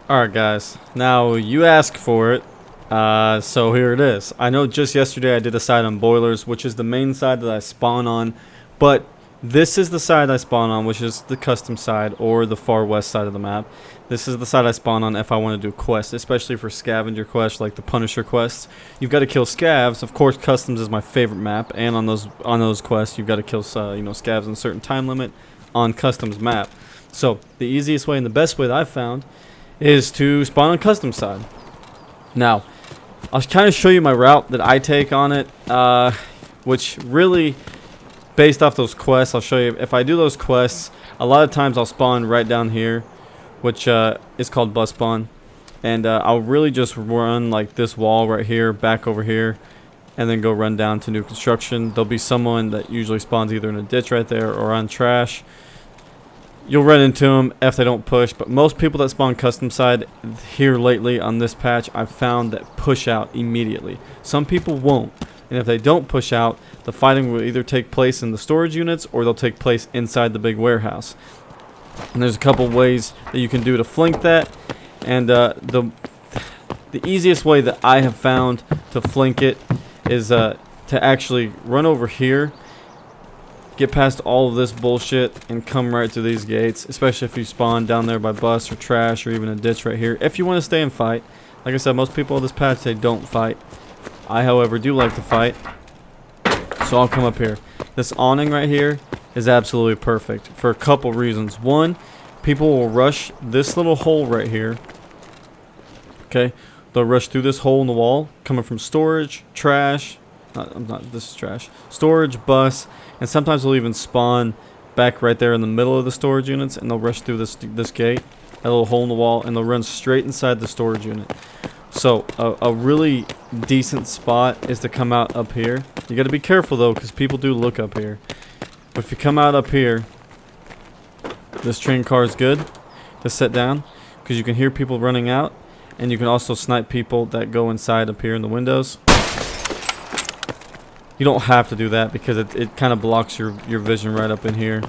Alright guys, now you asked for it, so here it is. I know just yesterday I did a side on boilers, which is the main side that I spawn on, but this is the side I spawn on, which is the custom side, or the far west side of the map. This is the side I spawn on if I want to do quests, especially for scavenger quests like the Punisher quests. You've got to kill scavs. Of course, customs is my favorite map, and on those quests, you've got to kill scavs in a certain time limit on customs map. So the easiest way and the best way that I've found is to spawn on custom side. Now, I'll kind of show you my route that I take on it, which really based off those quests. I'll show you if I do those quests. A lot of times I'll spawn right down here, which is called bus spawn, and I'll really just run like this wall right here, back over here, and then go run down to new construction. There'll be someone that usually spawns either in a ditch right there or on trash. You'll run into them if they don't push, but most people that spawn custom side here lately on this patch, I've found that push out immediately. Some people won't, and if they don't push out, the fighting will either take place in the storage units or they'll take place inside the big warehouse. And there's a couple ways that you can do to flank that, and the easiest way that I have found to flank it is to actually run over here, get past all of this bullshit, and come right to these gates, especially if you spawn down there by bus or trash or even a ditch right here. If you want to stay and fight, like I said, most people in this patch, they don't fight. I, however, do like to fight, so I'll come up here. This awning right here is absolutely perfect for a couple reasons. One, people will rush this little hole right here. Okay, they'll rush through this hole in the wall, coming from storage, trash. This is trash. Storage, bus, and sometimes they'll even spawn back right there in the middle of the storage units, and they'll rush through this gate, a little hole in the wall, and they'll run straight inside the storage unit. So a really decent spot is to come out up here. You got to be careful though, because people do look up here. But if you come out up here, this train car is good to sit down, because you can hear people running out, and you can also snipe people that go inside up here in the windows. You don't have to do that because it kind of blocks your vision right up in here.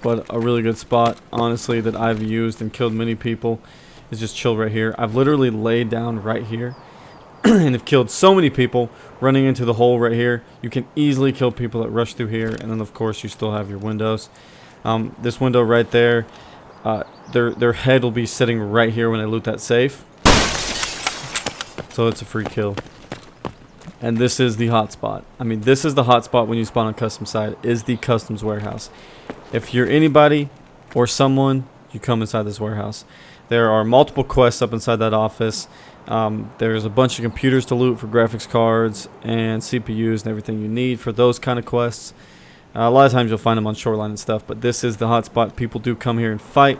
But a really good spot, honestly, that I've used and killed many people is just chill right here. I've literally laid down right here and have killed so many people running into the hole right here. You can easily kill people that rush through here, and then of course you still have your windows. This window right there, their head will be sitting right here when I loot that safe. So it's a free kill. And this is the hotspot. I mean, this is the hotspot when you spawn on custom side, is the customs warehouse. If you're anybody or someone, you come inside this warehouse. There are multiple quests up inside that office. There's a bunch of computers to loot for graphics cards and CPUs and everything you need for those kind of quests. A lot of times you'll find them on Shoreline and stuff, but this is the hotspot. People do come here and fight.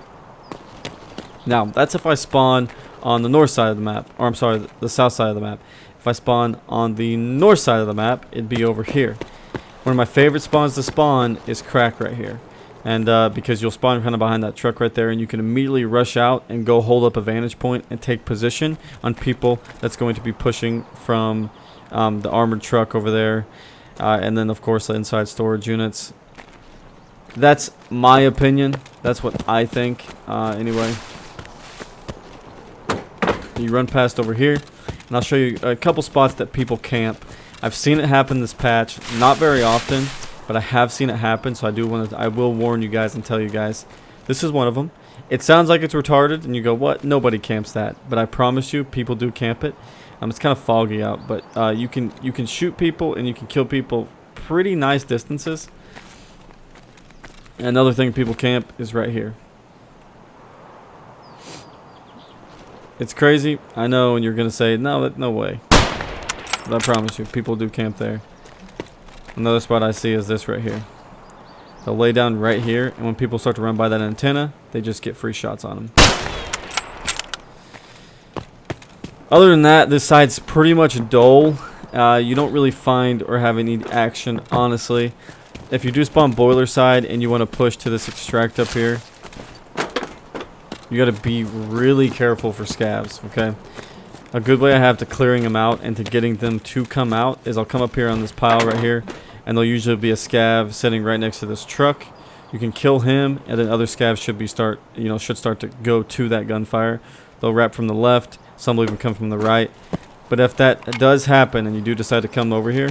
Now, that's if I spawn on the north side of the map, or I'm sorry, the south side of the map. If I spawn on the north side of the map, it'd be over here. One of my favorite spawns to spawn is Crack right here. And because you'll spawn kind of behind that truck right there, and you can immediately rush out and go hold up a vantage point and take position on people that's going to be pushing from the armored truck over there. And then, of course, the inside storage units. That's my opinion. That's what I think, anyway. You run past over here. And I'll show you a couple spots that people camp. I've seen it happen this patch, not very often, but I have seen it happen. So I will warn you guys and tell you guys, this is one of them. It sounds like it's retarded, and you go, "What? Nobody camps that." But I promise you, people do camp it. It's kind of foggy out, but you can shoot people and you can kill people pretty nice distances. Another thing people camp is right here. It's crazy, I know, and you're gonna say, no way. But I promise you, people do camp there. Another spot I see is this right here. They'll lay down right here, and when people start to run by that antenna, they just get free shots on them. Other than that, this side's pretty much dull. You don't really find or have any action, honestly. If you do spawn boiler side and you want to push to this extract up here, you got to be really careful for scavs, okay? A good way I have to clearing them out and to getting them to come out is I'll come up here on this pile right here, and there'll usually be a scav sitting right next to this truck. You can kill him, and then other scavs should start to go to that gunfire. They'll wrap from the left. Some will even come from the right. But if that does happen, and you do decide to come over here,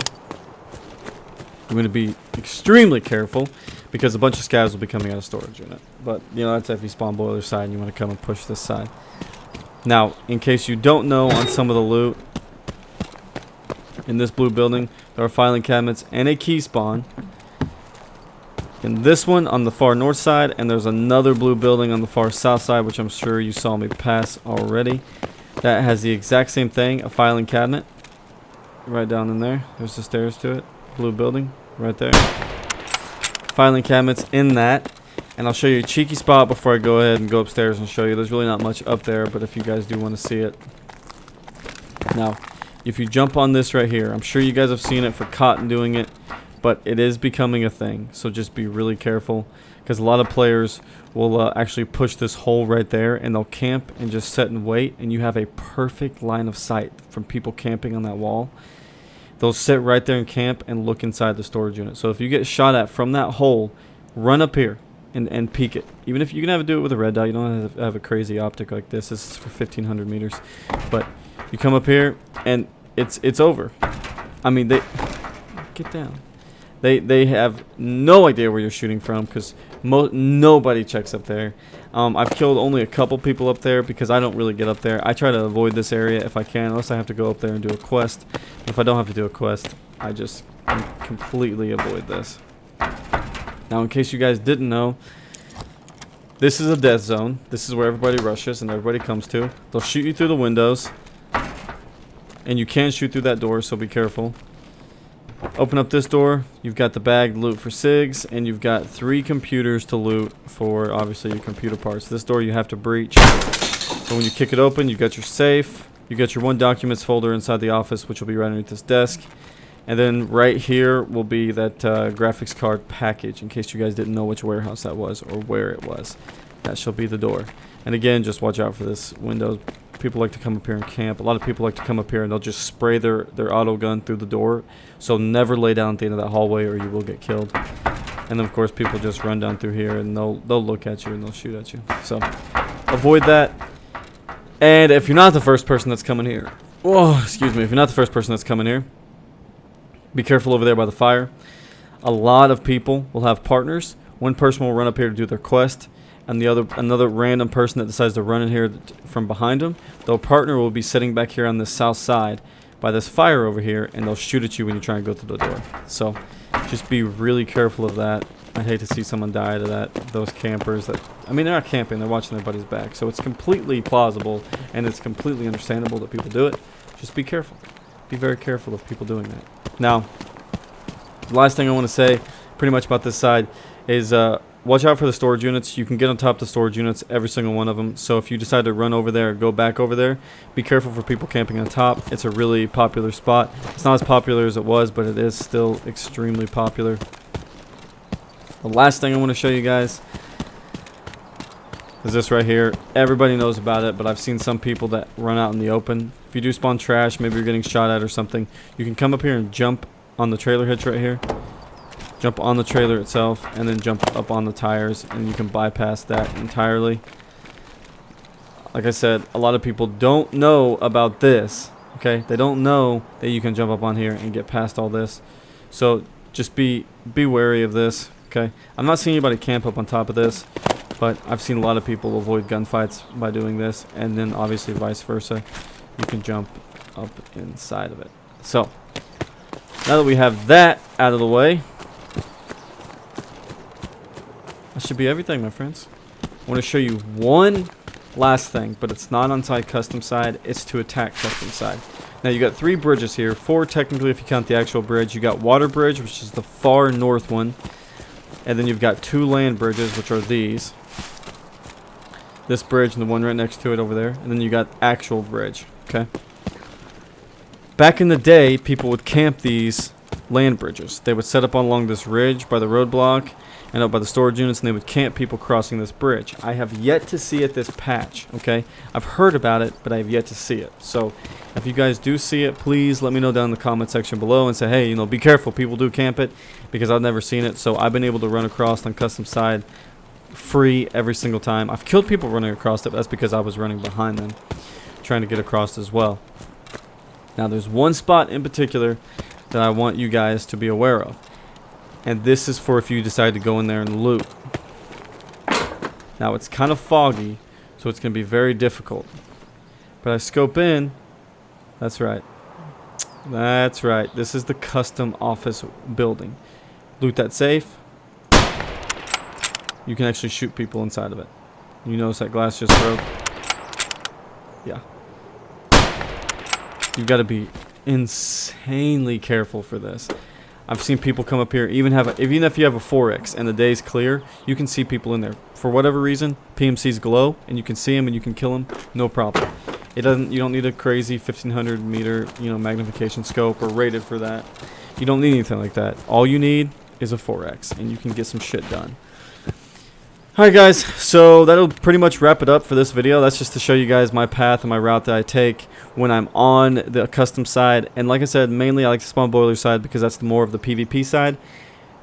you're going to be extremely careful, because a bunch of scavs will be coming out of storage unit. But that's if you spawn boiler side and you want to come and push this side. Now, in case you don't know, on some of the loot in this blue building, there are filing cabinets and a key spawn. In this one on the far north side, and there's another blue building on the far south side, which I'm sure you saw me pass already. That has the exact same thing, a filing cabinet right down in there. There's the stairs to it. Blue building right there. Filing cabinets in that. And I'll show you a cheeky spot before I go ahead and go upstairs and show you. There's really not much up there, but if you guys do want to see it. Now, if you jump on this right here, I'm sure you guys have seen it for Cotton doing it, but it is becoming a thing. So just be really careful, because a lot of players will actually push this hole right there, and they'll camp and just sit and wait, and you have a perfect line of sight from people camping on that wall. They'll sit right there and camp and look inside the storage unit. So if you get shot at from that hole, run up here and peek it. Even if you can have to do it with a red dot, you don't have to have a crazy optic like this. This is for 1,500 meters. But you come up here and it's over. I mean, get down. They have no idea where you're shooting from, because nobody checks up there. I've killed only a couple people up there because I don't really get up there. I try to avoid this area if I can, unless I have to go up there and do a quest. If I don't have to do a quest, I just completely avoid this. Now, in case you guys didn't know, this is a death zone. This is where everybody rushes and everybody comes to. They'll shoot you through the windows, and you can shoot through that door, so be careful. Open up this door. You've got the bagged loot for SIGs, and you've got 3 computers to loot for, obviously, your computer parts. This door you have to breach. So when you kick it open, you've got your safe. You got your 1 documents folder inside the office, which will be right underneath this desk. And then right here will be that graphics card package, in case you guys didn't know which warehouse that was or where it was. That shall be the door. And again, just watch out for this window. People like to come up here and camp. A lot of people like to come up here and they'll just spray their auto gun through the door. So never lay down at the end of that hallway or you will get killed. And then of course people just run down through here and they'll look at you and they'll shoot at you. So avoid that. And if you're not the first person that's coming here, if you're not the first person that's coming here, be careful over there by the fire. A lot of people will have partners. One person will run up here to do their quest, and another random person that decides to run in here from behind them, their partner will be sitting back here on the south side by this fire over here, and they'll shoot at you when you try and go through the door. So just be really careful of that. I'd hate to see someone die to that. Those campers that, I mean, they're not camping, they're watching their buddy's back. So it's completely plausible and it's completely understandable that people do it. Just be careful. Be very careful of people doing that. Now, the last thing I want to say pretty much about this side is watch out for the storage units. You can get on top of the storage units, every single one of them. So if you decide to run over there or go back over there, be careful for people camping on top. It's a really popular spot. It's not as popular as it was, but it is still extremely popular. The last thing I want to show you guys is this right here. Everybody knows about it, but I've seen some people that run out in the open. If you do spawn trash, maybe you're getting shot at or something, you can come up here and jump on the trailer hitch right here. Jump on the trailer itself and then jump up on the tires, and you can bypass that entirely. Like I said, a lot of people don't know about this. Okay, they don't know that you can jump up on here and get past all this. So just be wary of this. Okay, I'm not seeing anybody camp up on top of this, but I've seen a lot of people avoid gunfights by doing this, and then obviously vice versa. You can jump up inside of it. So now that we have that out of the way, that should be everything, my friends. I want to show you one last thing, but it's not on side custom side, it's to attack custom side. Now you got 3 bridges here, 4 technically if you count the actual bridge. You got water bridge, which is the far north one, and then you've got 2 land bridges, which are these. This bridge and the one right next to it over there, and then you got actual bridge. Okay. Back in the day, people would camp these land bridges. They would set up along this ridge by the roadblock, and up by the storage units, and they would camp people crossing this bridge. I have yet to see it this patch, okay? I've heard about it, but I have yet to see it. So if you guys do see it, please let me know down in the comment section below and say, hey, you know, be careful, people do camp it, because I've never seen it. So I've been able to run across on custom side free every single time. I've killed people running across it, but that's because I was running behind them, trying to get across as well. Now there's one spot in particular that I want you guys to be aware of, and this is for if you decide to go in there and loot. Now it's kind of foggy, so it's going to be very difficult, but I scope in. That's right, this is the custom office building. Loot that safe. You can actually shoot people inside of it. You notice that glass just broke? Yeah. You've got to be insanely careful for this. I've seen people come up here, even if you have a 4X and the day's clear, you can see people in there. For whatever reason, PMCs glow, and you can see them and you can kill them, no problem. You don't need a crazy 1500 meter, magnification scope or rated for that. You don't need anything like that. All you need is a 4X, and you can get some shit done. Alright guys, so that'll pretty much wrap it up for this video. That's just to show you guys my path and my route that I take when I'm on the custom side. And like I said, mainly I like to spawn boiler side because that's more of the PvP side.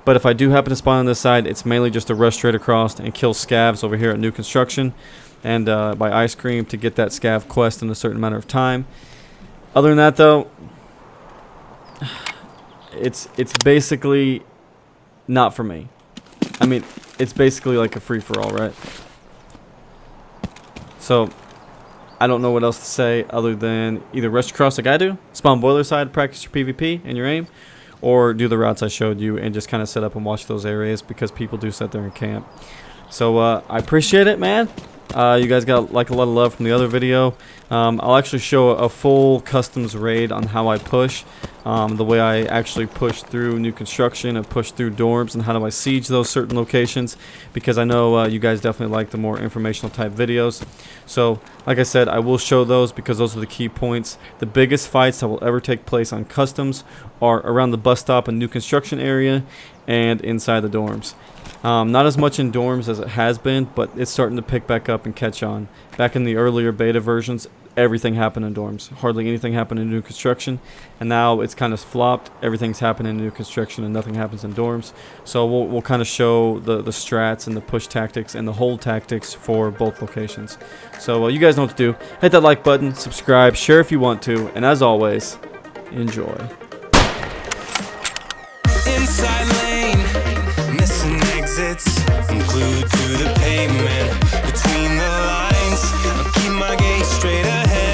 But if I do happen to spawn on this side, it's mainly just to rush straight across and kill scavs over here at New Construction. And by Ice Cream to get that scav quest in a certain amount of time. Other than that though, it's basically not for me. I mean, it's basically like a free-for-all, right? So, I don't know what else to say other than either rush across like I do, spawn boiler side, practice your PvP and your aim, or do the routes I showed you and just kind of set up and watch those areas because people do sit there and camp. So, I appreciate it, man. You guys got like a lot of love from the other video. I'll actually show a full customs raid on how I push, the way I actually push through New Construction and push through dorms, and how do I siege those certain locations, because I know you guys definitely like the more informational type videos. So like I said, I will show those because those are the key points. The biggest fights that will ever take place on customs are around the bus stop and New Construction area and inside the dorms. Not as much in dorms as it has been, but it's starting to pick back up and catch on. Back in the earlier beta versions, everything happened in dorms. Hardly anything happened in New Construction. And now it's kind of flopped. Everything's happening in New Construction and nothing happens in dorms. So we'll kind of show the strats and the push tactics and the hold tactics for both locations. So you guys know what to do. Hit that like button, subscribe, share if you want to, and as always, enjoy. Inside lane, missing exits, I'm glued to the pavement. Between the lines, I'll keep my gaze straight ahead.